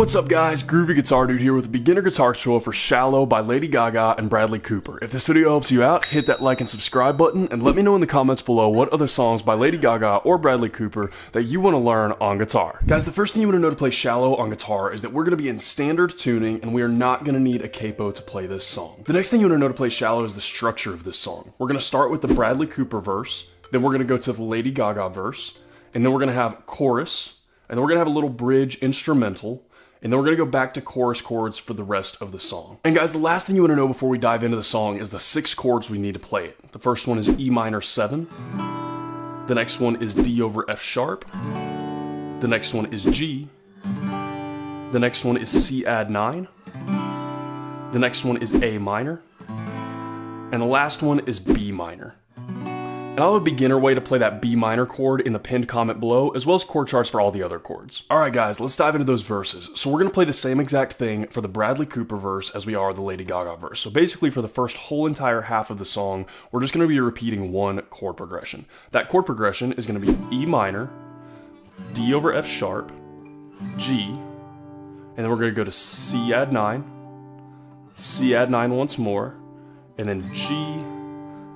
What's up guys, Groovy Guitar Dude here with a beginner guitar tutorial for Shallow by Lady Gaga and Bradley Cooper. If this video helps you out, hit that like and subscribe button and let me know in the comments below what other songs by Lady Gaga or Bradley Cooper that you want to learn on guitar. Guys, the first thing you want to know to play Shallow on guitar is that we're going to be in standard tuning and we are not going to need a capo to play this song. The next thing you want to know to play Shallow is the structure of this song. We're going to start with the Bradley Cooper verse, then we're going to go to the Lady Gaga verse, and then we're going to have chorus, and then we're going to have a little bridge instrumental, and then we're going to go back to chorus chords for the rest of the song. And guys, the last thing you want to know before we dive into the song is the 6 chords we need to play it. The first one is E minor 7. The next one is D over F sharp. The next one is G. The next one is C add 9. The next one is A minor. And the last one is B minor. And I'll have a beginner way to play that B minor chord in the pinned comment below, as well as chord charts for all the other chords. Alright guys, let's dive into those verses. So we're going to play the same exact thing for the Bradley Cooper verse as we are the Lady Gaga verse. So basically for the first whole entire half of the song, we're just going to be repeating one chord progression. That chord progression is going to be E minor, D over F sharp, G, and then we're going to go to C add 9, C add 9 once more, and then G,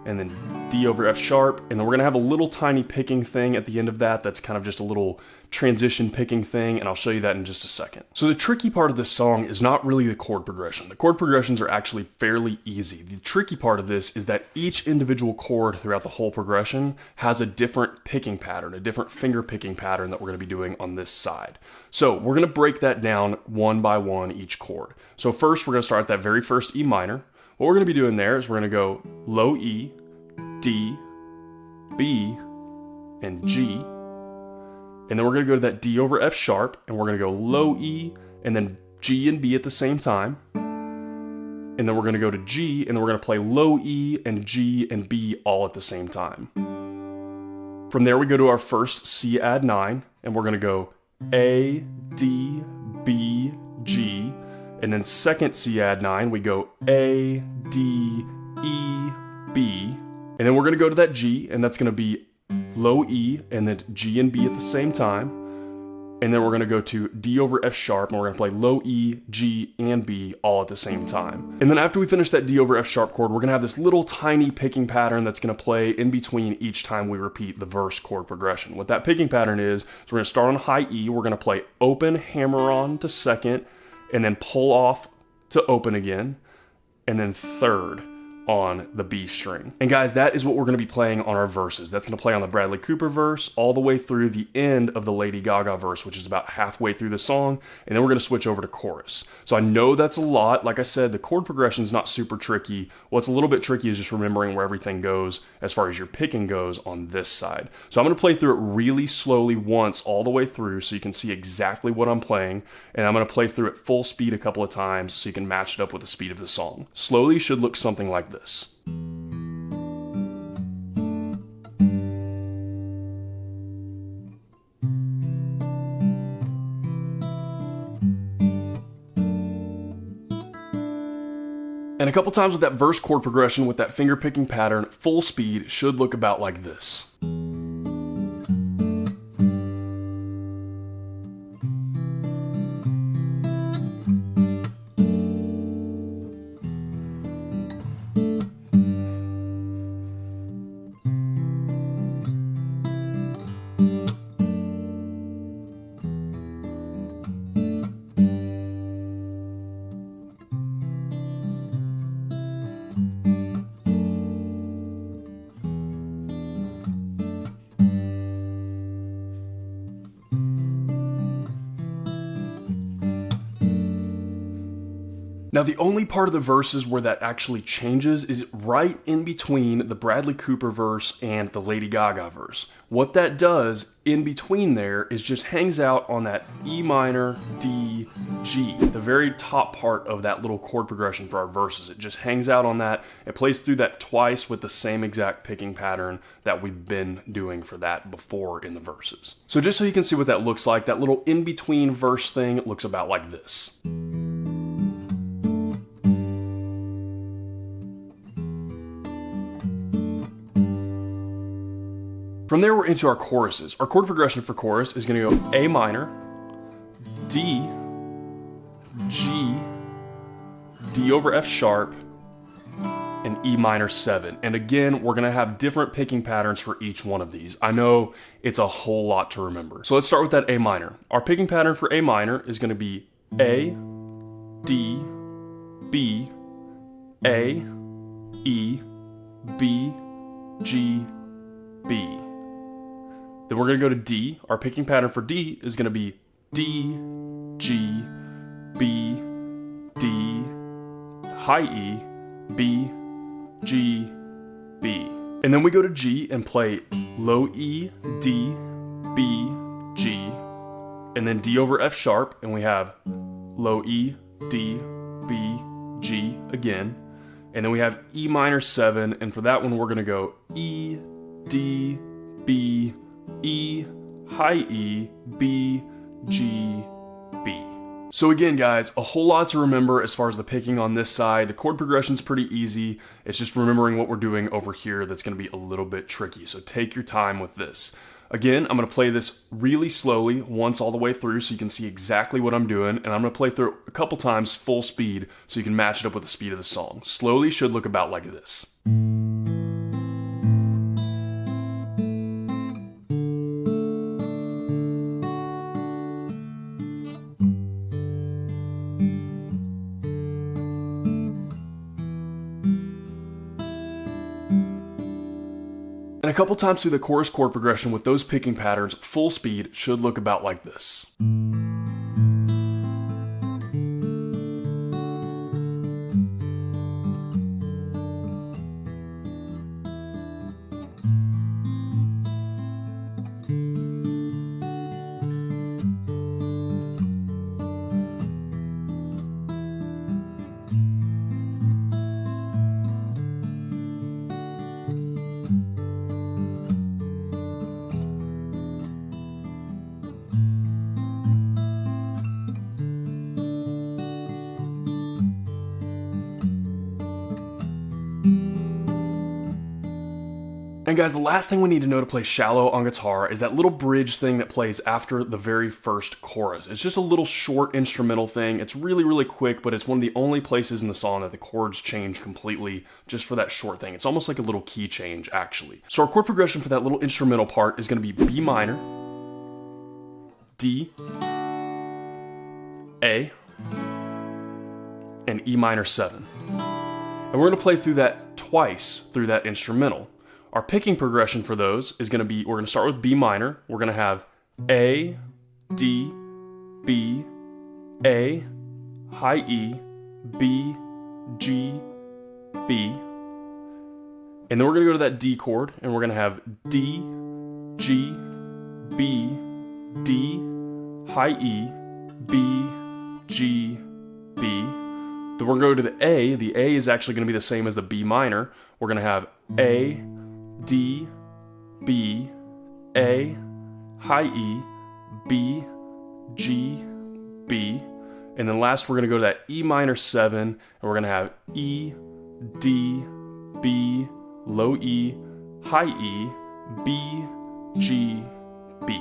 and then D over F sharp, and then we're gonna have a little tiny picking thing at the end of that that's kind of just a little transition picking thing, and I'll show you that in just a second. So the tricky part of this song is not really the chord progression. The chord progressions are actually fairly easy. The tricky part of this is that each individual chord throughout the whole progression has a different picking pattern, a different finger picking pattern that we're gonna be doing on this side. So we're gonna break that down one by one each chord. So first we're gonna start at that very first E minor. What we're going to be doing there is we're going to go low E, D, B, and G. And then we're going to go to that D over F sharp, and we're going to go low E, and then G and B at the same time. And then we're going to go to G, and then we're going to play low E and G and B all at the same time. From there we go to our first C add 9, and we're going to go A, D, B, G. And then second C add 9, we go A, D, E, B. And then we're going to go to that G, and that's going to be low E, and then G and B at the same time. And then we're going to go to D over F sharp, and we're going to play low E, G, and B all at the same time. And then after we finish that D over F sharp chord, we're going to have this little tiny picking pattern that's going to play in between each time we repeat the verse chord progression. What that picking pattern is we're going to start on high E, we're going to play open, hammer on to second, and then pull off to open again, and then third on the B string. And guys, that is what we're going to be playing on our verses. That's going to play on the Bradley Cooper verse all the way through the end of the Lady Gaga verse, which is about halfway through the song, and then we're going to switch over to chorus. So I know that's a lot. Like I said, the chord progression is not super tricky. What's a little bit tricky is just remembering where everything goes as far as your picking goes on this side. So I'm going to play through it really slowly once all the way through so you can see exactly what I'm playing, and I'm going to play through it full speed a couple of times so you can match it up with the speed of the song. Slowly should look something like this. And a couple times with that verse chord progression with that finger picking pattern, full speed should look about like this. Now the only part of the verses where that actually changes is right in between the Bradley Cooper verse and the Lady Gaga verse. What that does in between there is just hangs out on that E minor, D, G, the very top part of that little chord progression for our verses. It just hangs out on that. It plays through that twice with the same exact picking pattern that we've been doing for that before in the verses. So just so you can see what that looks like, that little in-between verse thing looks about like this. From there, we're into our choruses. Our chord progression for chorus is going to go A minor, D, G, D over F sharp, and E minor 7. And again, we're gonna have different picking patterns for each one of these. I know it's a whole lot to remember. So let's start with that A minor. Our picking pattern for A minor is gonna be A, D, B, A, E, B, G, B. Then we're gonna go to D. Our picking pattern for D is gonna be D, G, B, D, high E, B, G, B. And then we go to G and play low E, D, B, G, and then D over F sharp, and we have low E, D, B, G again. And then we have E minor 7, and for that one we're gonna go E, D, B, E, high E, B, G, B. So again, guys, a whole lot to remember as far as the picking on this side. The chord progression's pretty easy. It's just remembering what we're doing over here that's gonna be a little bit tricky. So take your time with this. Again, I'm gonna play this really slowly once all the way through so you can see exactly what I'm doing. And I'm gonna play through it a couple times full speed so you can match it up with the speed of the song. Slowly should look about like this. And a couple times through the chorus chord progression with those picking patterns, full speed should look about like this. And guys, the last thing we need to know to play Shallow on guitar is that little bridge thing that plays after the very first chorus. It's just a little short instrumental thing. It's really, really quick, but it's one of the only places in the song that the chords change completely just for that short thing. It's almost like a little key change, actually. So our chord progression for that little instrumental part is gonna be B minor, D, A, and E minor 7. And we're gonna play through that twice through that instrumental. Our picking progression for those is going to be, we're going to start with B minor. We're going to have A, D, B, A, high E, B, G, B. And then we're going to go to that D chord, and we're going to have D, G, B, D, high E, B, G, B. Then we're going to go to the A. The A is actually going to be the same as the B minor. We're going to have A, D, B, A, high E, B, G, B. And then last we're going to go to that E minor 7, and we're going to have E, D, B, low E, high E, B, G, B.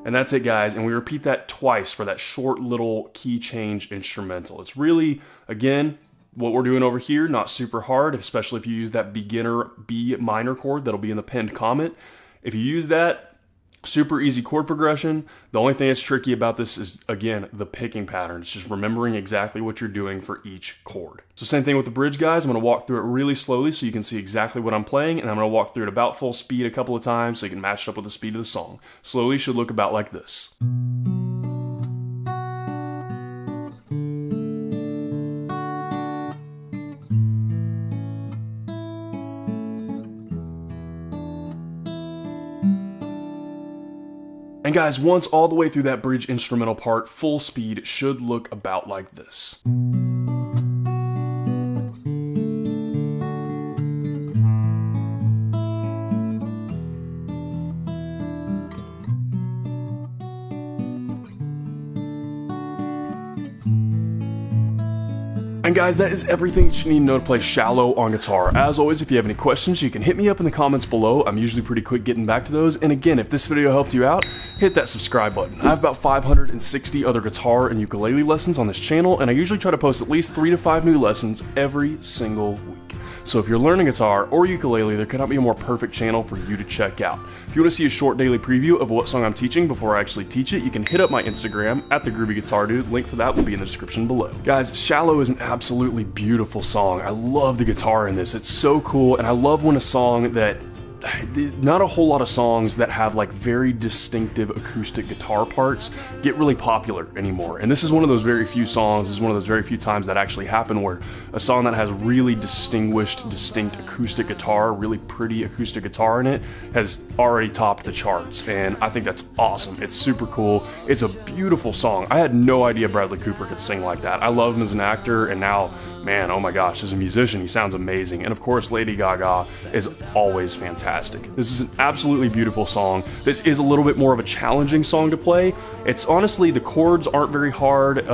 And that's it, guys. And we repeat that twice for that short little key change instrumental. It's really, again, what we're doing over here, not super hard, especially if you use that beginner B minor chord that'll be in the pinned comment. If you use that, super easy chord progression. The only thing that's tricky about this is, again, the picking pattern. It's just remembering exactly what you're doing for each chord. So same thing with the bridge, guys. I'm gonna walk through it really slowly so you can see exactly what I'm playing, and I'm gonna walk through it about full speed a couple of times so you can match it up with the speed of the song. Slowly should look about like this. And guys, once all the way through that bridge instrumental part, full speed should look about like this. And guys, that is everything that you need to know to play Shallow on guitar. As always, if you have any questions, you can hit me up in the comments below. I'm usually pretty quick getting back to those. And again, if this video helped you out, hit that subscribe button. I have about 560 other guitar and ukulele lessons on this channel, and I usually try to post at least 3 to 5 new lessons every single week. So if you're learning guitar or ukulele, there cannot be a more perfect channel for you to check out. If you want to see a short daily preview of what song I'm teaching before I actually teach it, you can hit up my Instagram at @thegroovyguitardude. Link for that will be in the description below. Guys, Shallow is an absolutely beautiful song. I love the guitar in this. It's so cool, and I love when a song that not a whole lot of songs that have like very distinctive acoustic guitar parts get really popular anymore. And this is one of those very few songs, this is one of those very few times that actually happen where a song that has really distinct acoustic guitar, really pretty acoustic guitar in it, has already topped the charts. And I think that's awesome. It's super cool. It's a beautiful song. I had no idea Bradley Cooper could sing like that. I love him as an actor, and now, man, oh my gosh, as a musician, he sounds amazing. And of course, Lady Gaga is always fantastic. This is an absolutely beautiful song. This is a little bit more of a challenging song to play. It's honestly, the chords aren't very hard.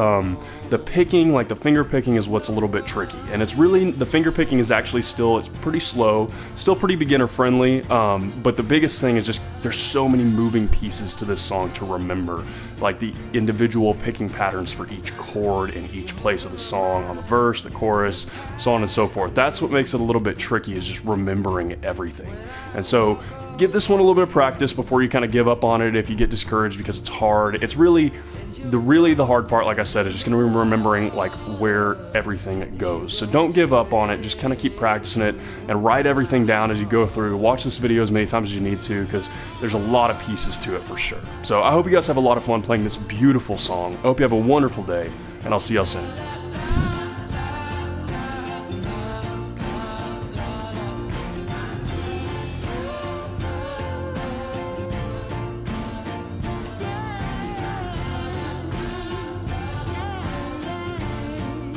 The picking, like the finger picking, is what's a little bit tricky. And it's really, the finger picking is actually it's pretty slow, still pretty beginner friendly. But the biggest thing is just, there's so many moving pieces to this song to remember. Like the individual picking patterns for each chord in each place of the song, on the verse, the chorus, so on and so forth. That's what makes it a little bit tricky, is just remembering everything. And so give this one a little bit of practice before you kind of give up on it if you get discouraged because it's hard. It's really the hard part, like I said, is just going to be remembering like where everything goes. So don't give up on it. Just kind of keep practicing it and write everything down as you go through. Watch this video as many times as you need to, because there's a lot of pieces to it for sure. So I hope you guys have a lot of fun playing this beautiful song. I hope you have a wonderful day, and I'll see y'all soon.